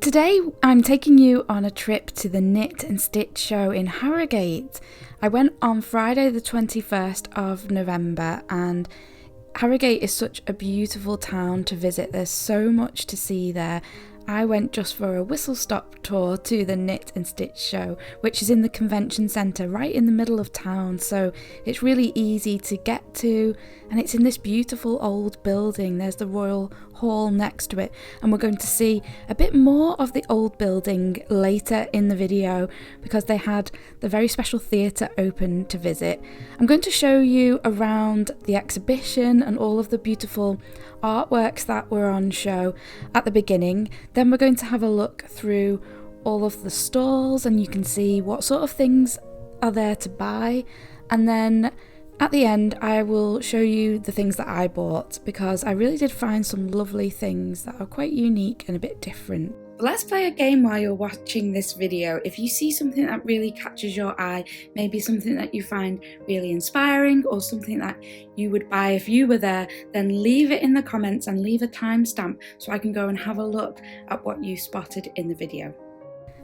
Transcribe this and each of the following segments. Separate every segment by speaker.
Speaker 1: Today I'm taking you on a trip to the Knit and Stitch show in Harrogate. I went on Friday the 21st of November, and Harrogate is such a beautiful town to visit. There's so much to see there. I went just for a whistle-stop tour to the Knit and Stitch show, which is in the convention centre right in the middle of town, so it's really easy to get to, and it's in this beautiful old building. There's the Royal Hall next to it, and we're going to see a bit more of the old building later in the video because they had the very special theatre open to visit. I'm going to show you around the exhibition and all of the beautiful artworks that were on show at the beginning. Then we're going to have a look through all of the stalls and you can see what sort of things are there to buy, and then at the end I will show you the things that I bought because I really did find some lovely things that are quite unique and a bit different. Let's play a game while you're watching this video. If you see something that really catches your eye, maybe something that you find really inspiring or something that you would buy if you were there, then leave it in the comments and leave a timestamp so I can go and have a look at what you spotted in the video.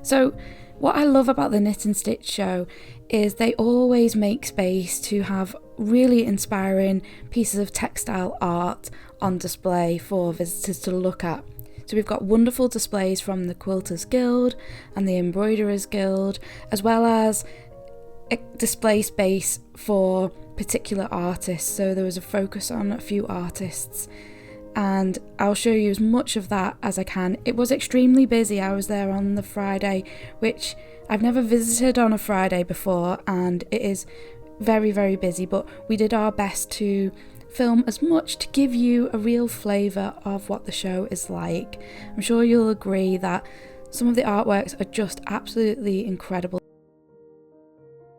Speaker 1: So what I love about the Knit and Stitch show is they always make space to have really inspiring pieces of textile art on display for visitors to look at. So we've got wonderful displays from the Quilters Guild and the Embroiderers Guild, as well as a display space for particular artists. So there was a focus on a few artists, and I'll show you as much of that as I can. It was extremely busy. I was there on the Friday, which I've never visited on a Friday before, and it is very, very busy, but we did our best to film as much to give you a real flavour of what the show is like. I'm sure you'll agree that some of the artworks are just absolutely incredible.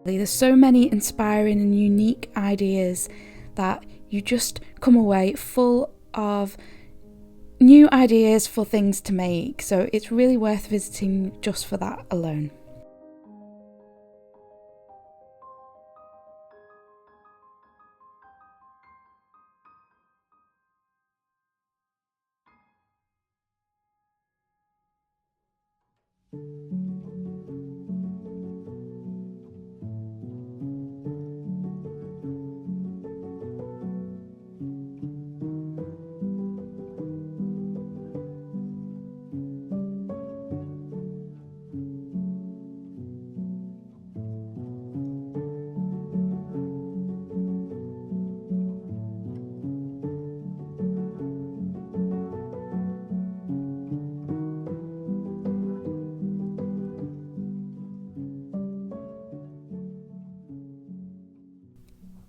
Speaker 1: There's so many inspiring and unique ideas that you just come away full of new ideas for things to make, so it's really worth visiting just for that alone.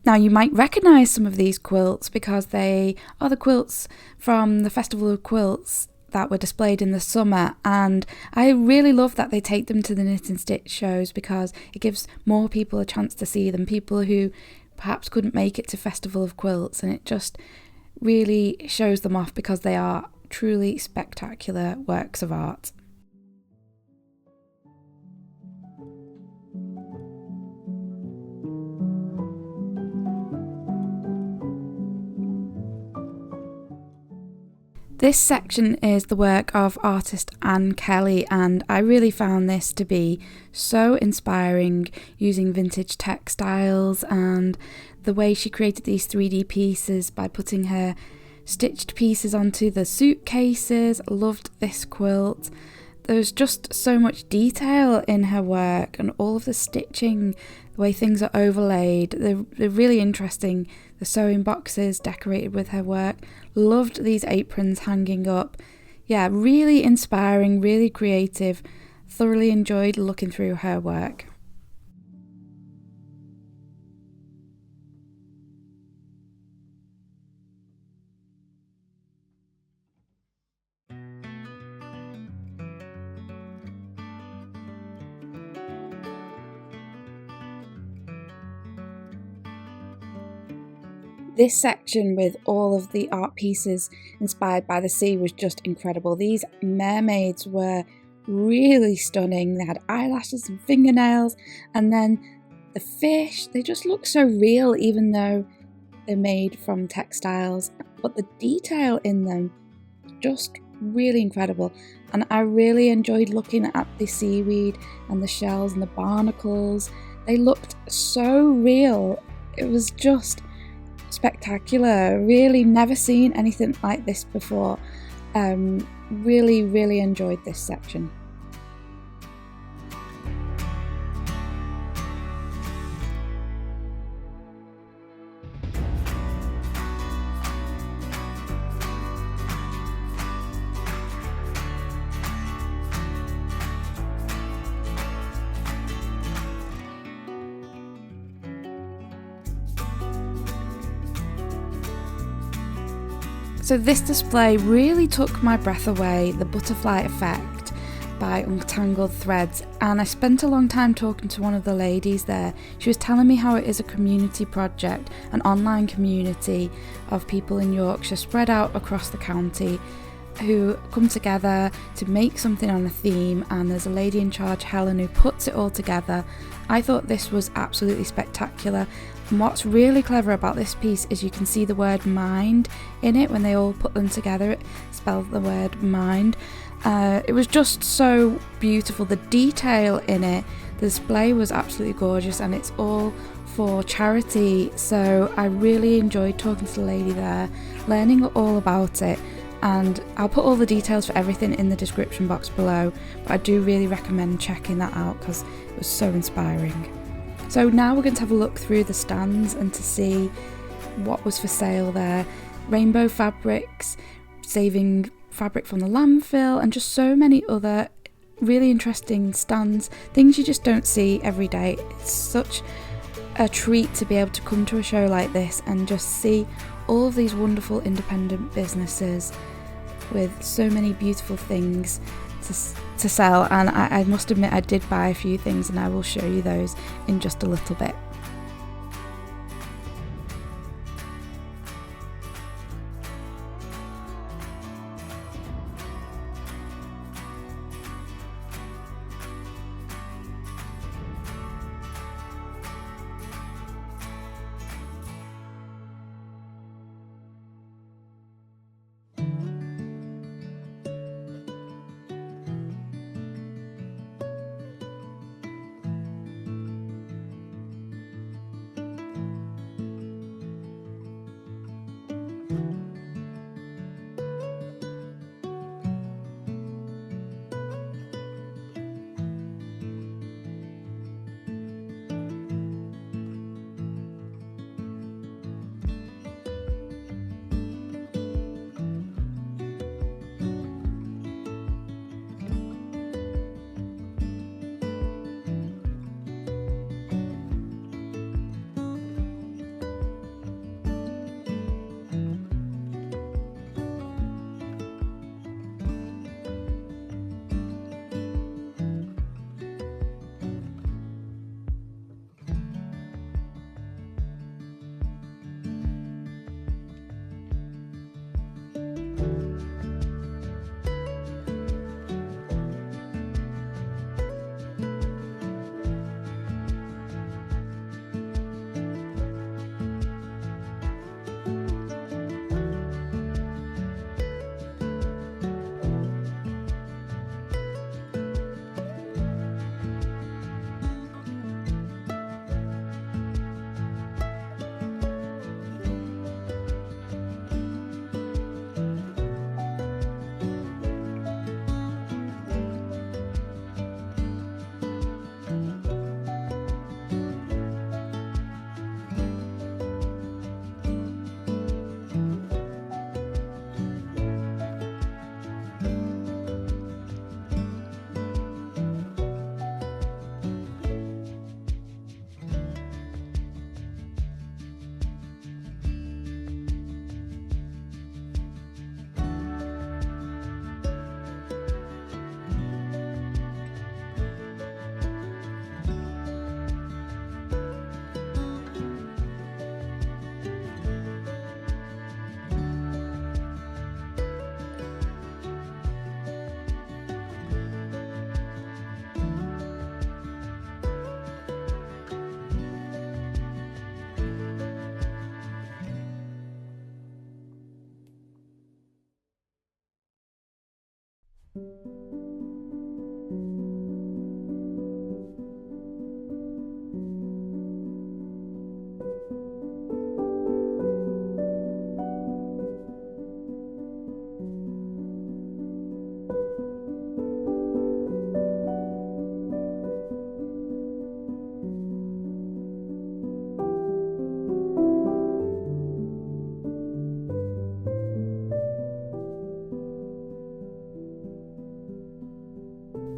Speaker 1: Now you might recognise some of these quilts because they are the quilts from the Festival of Quilts that were displayed in the summer, and I really love that they take them to the Knit and Stitch shows because it gives more people a chance to see them, people who perhaps couldn't make it to Festival of Quilts, and it just really shows them off because they are truly spectacular works of art. This section is the work of artist Anne Kelly, and I really found this to be so inspiring, using vintage textiles and the way she created these 3D pieces by putting her stitched pieces onto the suitcases. Loved this quilt. There's just so much detail in her work, and all of the stitching, the way things are overlaid, they're really interesting. The sewing boxes decorated with her work. Loved these aprons hanging up. Yeah, really inspiring, really creative. Thoroughly enjoyed looking through her work. This section with all of the art pieces inspired by the sea was just incredible. These mermaids were really stunning. They had eyelashes and fingernails, and then the fish, they just look so real even though they're made from textiles, but the detail in them just really incredible, and I really enjoyed looking at the seaweed and the shells and the barnacles. They looked so real. It was just spectacular. Really never seen anything like this before. Really enjoyed this section. So this display really took my breath away, the butterfly effect by Untangled Threads, and I spent a long time talking to one of the ladies there. She was telling me how it is a community project, an online community of people in Yorkshire spread out across the county who come together to make something on a theme, and there's a lady in charge, Helen, who puts it all together. I thought this was absolutely spectacular. And what's really clever about this piece is you can see the word mind in it. When they all put them together, it spells the word mind. It was just so beautiful. The detail in it, the display was absolutely gorgeous, and it's all for charity. So I really enjoyed talking to the lady there, learning all about it, and I'll put all the details for everything in the description box below, but I do really recommend checking that out because it was so inspiring. So now we're going to have a look through the stands and to see what was for sale there. Rainbow fabrics, saving fabric from the landfill, and just so many other really interesting stands, things you just don't see every day. It's such a treat to be able to come to a show like this and just see all of these wonderful independent businesses with so many beautiful things to sell, and I must admit I did buy a few things, and I will show you those in just a little bit.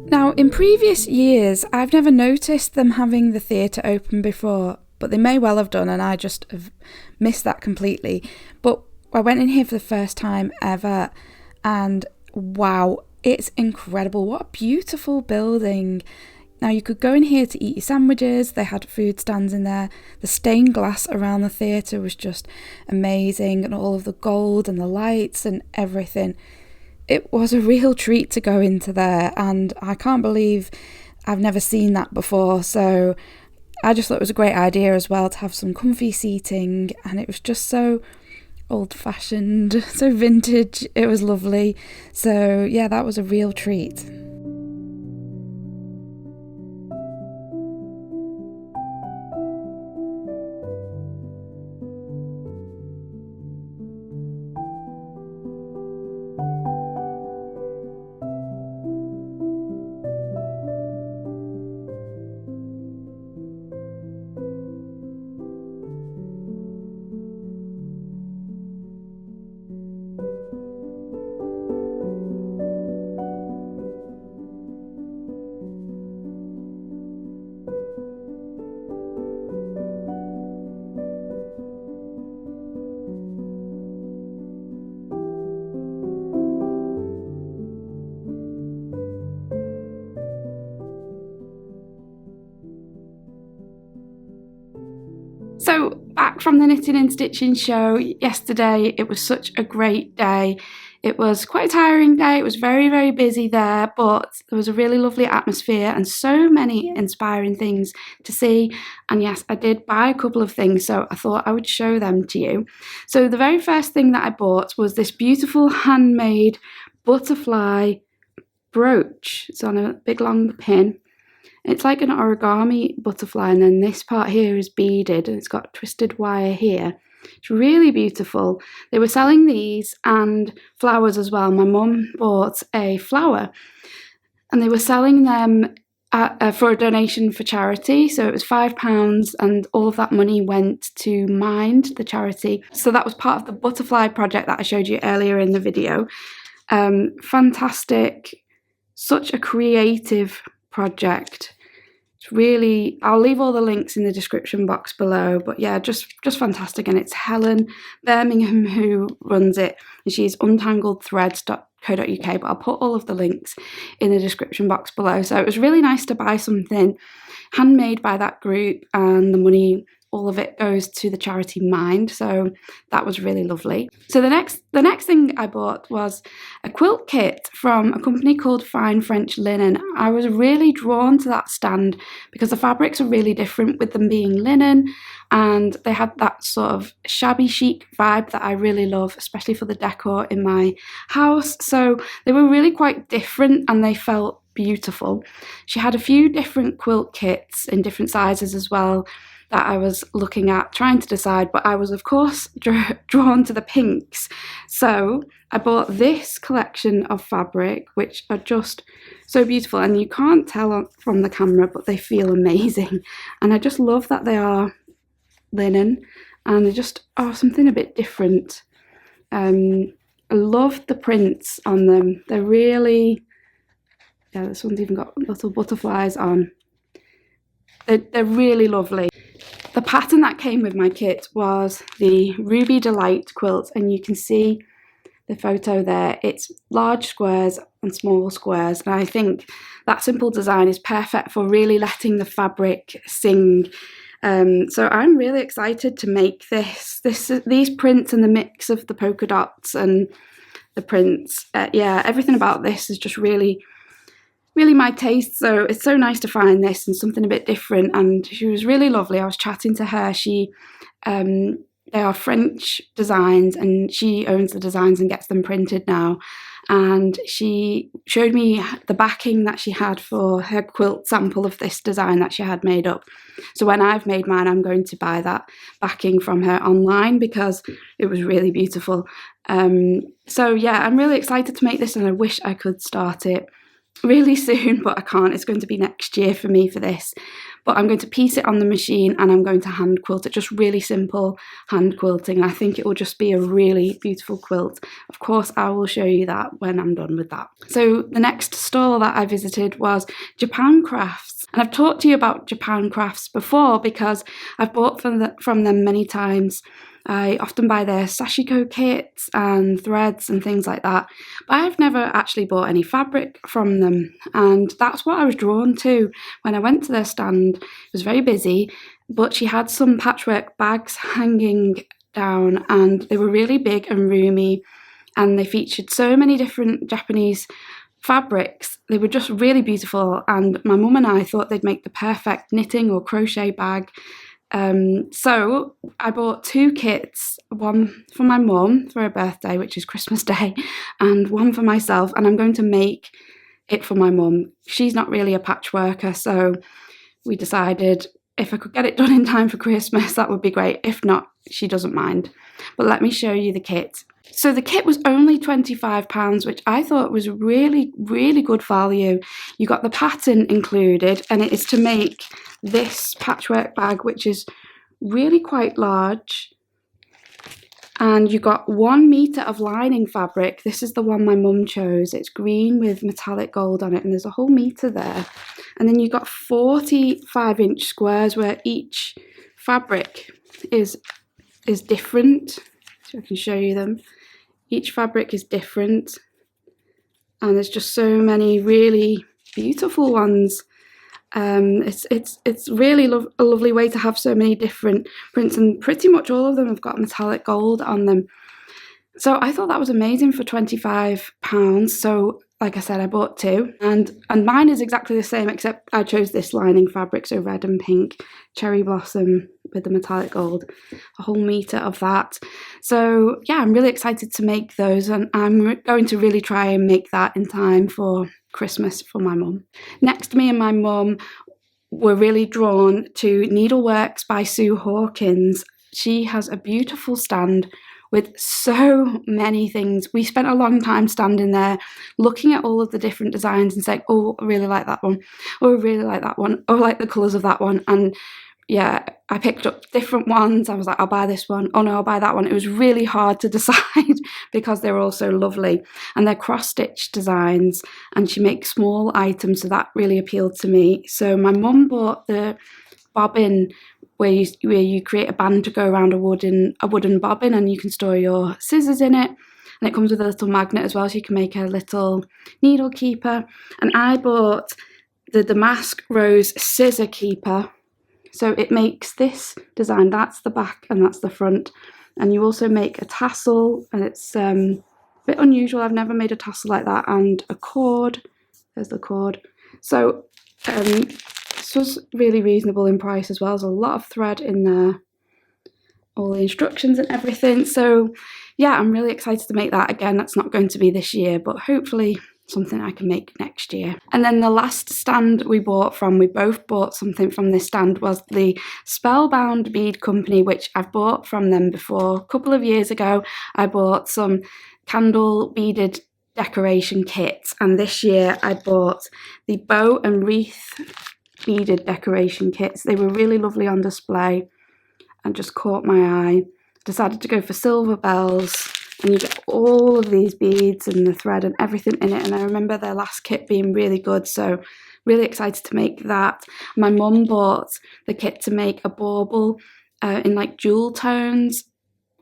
Speaker 1: Now, in previous years, I've never noticed them having the theatre open before, but they may well have done, and I just have missed that completely. But I went in here for the first time ever, and wow, it's incredible. What a beautiful building. Now, you could go in here to eat your sandwiches. They had food stands in there. The stained glass around the theatre was just amazing, and all of the gold and the lights and everything. It was a real treat to go into there, and I can't believe I've never seen that before. So I just thought it was a great idea as well to have some comfy seating, and it was just so old-fashioned, so vintage. It was lovely. So yeah, that was a real treat. So back from the knitting and stitching show yesterday, it was such a great day. It was quite a tiring day. It was very, very busy there, but there was a really lovely atmosphere and so many inspiring things to see. And yes, I did buy a couple of things, so I thought I would show them to you. So the very first thing that I bought was this beautiful handmade butterfly brooch. It's on a big long pin. It's like an origami butterfly, and then this part here is beaded and it's got twisted wire here. It's really beautiful. They were selling these and flowers as well. My mum bought a flower and they were selling them for a donation for charity. So it was £5 and all of that money went to Mind, the charity. So that was part of the butterfly project that I showed you earlier in the video. Fantastic, such a creative project. It's really, I'll leave all the links in the description box below, but yeah, just fantastic. And it's Helen Birmingham who runs it, and she's untangledthreads.co.uk, but I'll put all of the links in the description box below. So it was really nice to buy something handmade by that group, and the money, all of it goes to the charity Mind, so that was really lovely. So the next thing I bought was a quilt kit from a company called Fine French Linen. I was really drawn to that stand because the fabrics are really different with them being linen, and they had that sort of shabby chic vibe that I really love, especially for the decor in my house. So they were really quite different and they felt beautiful. She had a few different quilt kits in different sizes as well that I was looking at, trying to decide, but I was of course drawn to the pinks. So I bought this collection of fabric, which are just so beautiful, and you can't tell from the camera, but they feel amazing. And I just love that they are linen, and they just are something a bit different. I love the prints on them. They're really, yeah, this one's even got little butterflies on. They're really lovely. The pattern that came with my kit was the Ruby Delight quilt, and you can see the photo there. It's large squares and small squares, and I think that simple design is perfect for really letting the fabric sing. So I'm really excited to make these prints, and the mix of the polka dots and the prints. Yeah, everything about this is just really my taste, so it's so nice to find this and something a bit different. And she was really lovely. I was chatting to her. She They are French designs, and she owns the designs and gets them printed now. And she showed me the backing that she had for her quilt sample of this design that she had made up. So when I've made mine, I'm going to buy that backing from her online because it was really beautiful. So yeah, I'm really excited to make this, and I wish I could start it really soon, but I can't. It's going to be next year for me for this. But I'm going to piece it on the machine and I'm going to hand quilt it, just really simple hand quilting. I think it will just be a really beautiful quilt. Of course, I will show you that when I'm done with that. So the next stall that I visited was Japan Crafts. And I've talked to you about Japan Crafts before because I've bought from them many times. I often buy their sashiko kits and threads and things like that, but I've never actually bought any fabric from them, and that's what I was drawn to when I went to their stand. It was very busy, but she had some patchwork bags hanging down, and they were really big and roomy, and they featured so many different Japanese fabrics. They were just really beautiful, and my mum and I thought they'd make the perfect knitting or crochet bag. So I bought 2 kits, one for my mum for her birthday, which is Christmas Day, and one for myself, and I'm going to make it for my mum. She's not really a patchworker, so we decided if I could get it done in time for Christmas, that would be great. If not, she doesn't mind. But let me show you the kit. So the kit was only £25, which I thought was really, really good value. You got the pattern included, and it is to make this patchwork bag, which is really quite large. And you got 1 metre of lining fabric. This is the one my mum chose. It's green with metallic gold on it, and there's a whole metre there. And then you got 45-inch squares where each fabric is different. So I can show you them. Each fabric is different, and there's just so many really beautiful ones. It's really a lovely way to have so many different prints, and pretty much all of them have got metallic gold on them. So I thought that was amazing for £25. So like I said, I bought 2, and mine is exactly the same, except I chose this lining fabric, so red and pink cherry blossom with the metallic gold, a whole metre of that. So yeah, I'm really excited to make those, and I'm going to really try and make that in time for Christmas for my mum. Next, me and my mum were really drawn to Needleworks by Sue Hawkins. She has a beautiful stand with so many things. We spent a long time standing there looking at all of the different designs and saying, oh, I really like that one, oh, I really like that one, oh, I like the colours of that one. And yeah, I picked up different ones. I was like, I'll buy this one. Oh no, I'll buy that one. It was really hard to decide because they were all so lovely. And they're cross-stitch designs, and she makes small items, so that really appealed to me. So my mum bought the bobbin where you create a band to go around a wooden bobbin, and you can store your scissors in it. And it comes with a little magnet as well, so you can make a little needle keeper. And I bought the Damask Rose Scissor Keeper. So it makes this design, that's the back and that's the front. And you also make a tassel, and it's a bit unusual. I've never made a tassel like that, and a cord. There's the cord. So this was really reasonable in price as well. There's a lot of thread in there, all the instructions and everything. So yeah, I'm really excited to make that. Again, that's not going to be this year, but hopefully something I can make next year. And then the last stand we both bought something from this stand, was the Spellbound Bead Company, which I've bought from them before. A couple of years ago, I bought some candle beaded decoration kits, and this year I bought the bow and wreath beaded decoration kits. They were really lovely on display and just caught my eye. Decided to go for silver bells, and you get all of these beads and the thread and everything in it, and I remember their last kit being really good, so really excited to make that. My mum bought the kit to make a bauble in like jewel tones,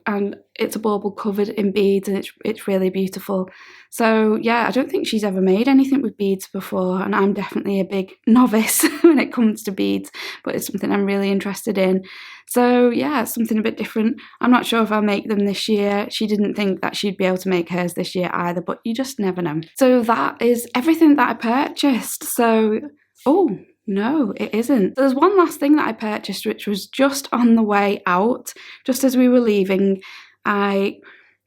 Speaker 1: and it's a bauble covered in beads, and it's really beautiful. So yeah, I don't think she's ever made anything with beads before, and I'm definitely a big novice when it comes to beads, but it's something I'm really interested in. So yeah, it's something a bit different. I'm not sure if I'll make them this year. She didn't think that she'd be able to make hers this year either, but you just never know. So that is everything that I purchased. So, oh, No, it isn't. There's one last thing that I purchased, which was just on the way out, just as we were leaving. I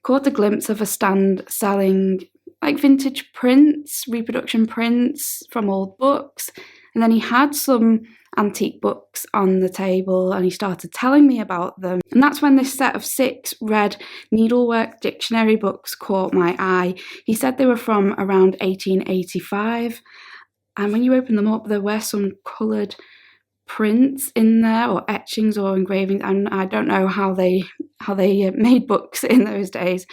Speaker 1: caught a glimpse of a stand selling like vintage prints, reproduction prints from old books. And then he had some antique books on the table and he started telling me about them. And that's when this set of 6 red needlework dictionary books caught my eye. He said they were from around 1885. And when you open them up, there were some coloured prints in there, or etchings or engravings, and I don't know how they made books in those days,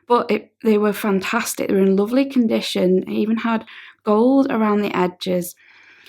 Speaker 1: but they were fantastic. They were in lovely condition. It even had gold around the edges.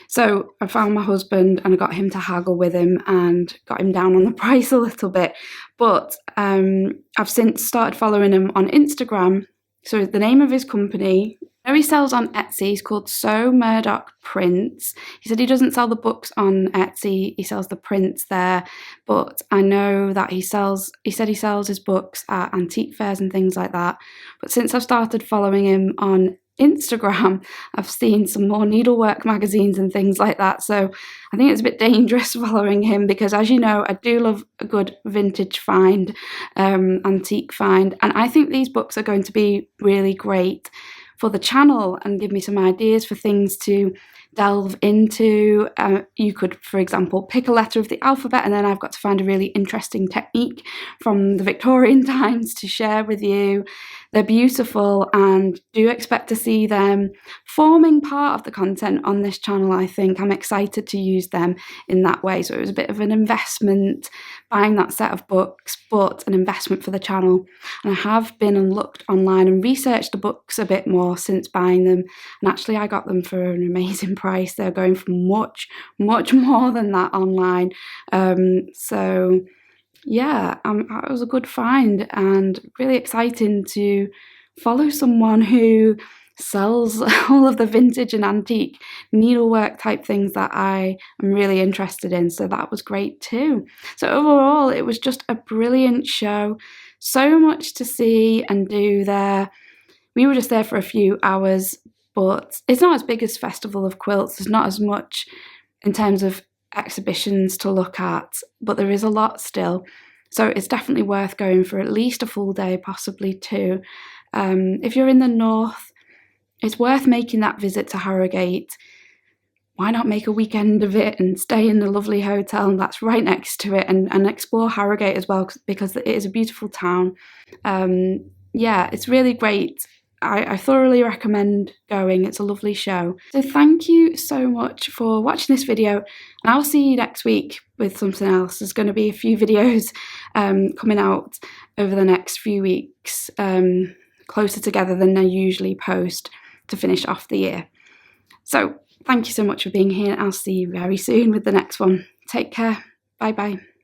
Speaker 1: So I found my husband and I got him to haggle with him and got him down on the price a little bit. But I've since started following him on Instagram. So the name of his company, he sells on Etsy. He's called So Murdoch Prints. He said he doesn't sell the books on Etsy. He sells the prints there. But I know that he said he sells his books at antique fairs and things like that. But since I've started following him on Instagram, I've seen some more needlework magazines and things like that. So I think it's a bit dangerous following him because, as you know, I do love a good vintage find, antique find. And I think these books are going to be really great for the channel and give me some ideas for things to delve into. You could, for example, pick a letter of the alphabet and then I've got to find a really interesting technique from the Victorian times to share with you. They're beautiful and do expect to see them forming part of the content on this channel. I think I'm excited to use them in that way. So it was a bit of an investment buying that set of books, but an investment for the channel. And I have been and looked online and researched the books a bit more since buying them. And actually I got them for an amazing price. They're going for much, much more than that online. So yeah, it was a good find and really exciting to follow someone who sells all of the vintage and antique needlework type things that I am really interested in. So that was great too. So overall, it was just a brilliant show. So much to see and do there. We were just there for a few hours, but it's not as big as Festival of Quilts. There's not as much in terms of exhibitions to look at, but there is a lot still. So it's definitely worth going for at least a full day, possibly 2. If you're in the north, it's worth making that visit to Harrogate. Why not make a weekend of it and stay in the lovely hotel that's right next to it and explore Harrogate as well, because it is a beautiful town. Yeah, it's really great. I thoroughly recommend going. It's a lovely show. So thank you so much for watching this video, and I'll see you next week with something else. There's going to be a few videos coming out over the next few weeks, closer together than I usually post to finish off the year. So thank you so much for being here. I'll see you very soon with the next one. Take care. Bye bye.